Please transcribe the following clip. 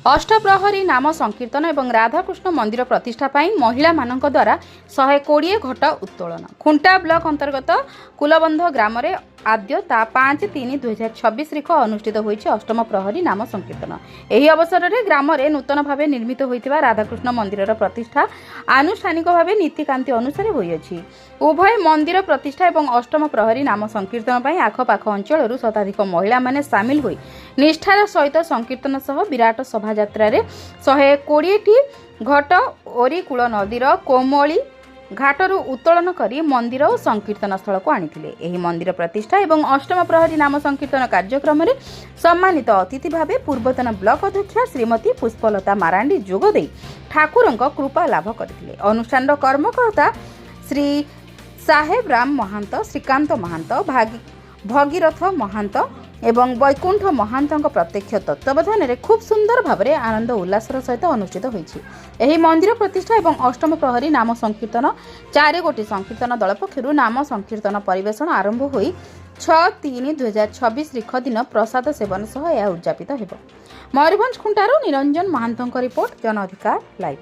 अष्टप्रहरी नाम संकीर्तन एवं राधाकृष्ण मंदिर प्रतिष्ठा महिला मानक द्वारा 120 घट उत्तोलन खुंटा ब्लॉक अंतर्गत कुलबंध ग्राम आद्य 5/3/2026 रिख अनुष्ठित होईछि अष्टम प्रहरी नाम संकीर्तन। एही अवसर में ग्राम में नूतन भाव निर्मित होइतिबा राधाकृष्ण मंदिर प्रतिष्ठा आनुष्ठानिक भाव नीतिकांति अनुसार होइछि। उभय मंदिर प्रतिष्ठा एवं अष्टम प्रहरी नाम संकीर्तन आखपाख अंचल शताधिक महिला माने सामिल होई निष्ठार सहित संकीर्तन सह विराट शोभायात्रा 120 घट ओरीकूल नदीर कोमली घाटरू उत्तोलन करी मंदिर और संकीर्तन स्थल को आनिथिले। एही मंदिर प्रतिष्ठा एवं अष्टम प्रहरी नाम संकीर्तन कार्यक्रम में सम्मानित अतिथि भावे पूर्वतन ब्लॉक अध्यक्षा श्रीमती पुष्पलता मारांडी जोगदे ठाकुरंक कृपा लाभ करथिले। अनुष्ठान कर्मकर्ता श्री साहेब राम महंत, श्रीकांत महंत, भगीरथ महंत एवं वैकुंठ महंत प्रत्यक्ष तत्वावधान में खूब सुंदर भाव में आनंद उल्लासर सहित अनुष्ठित होईछि। एही मंदिर प्रतिष्ठा एवं अष्टम प्रहरी नाम संकीर्तन 4 गोटी संकीर्तन दल पक्षरु नाम संकीर्तन परिवेषण आरंभ होई 6/3/2026 रिख दिन प्रसाद सेवन सह यह उद्यापित हेबो। मयूरभंज खुंटारू निरंजन महांतଙ୍କ रिपोर्ट जन अधिकार लाइव।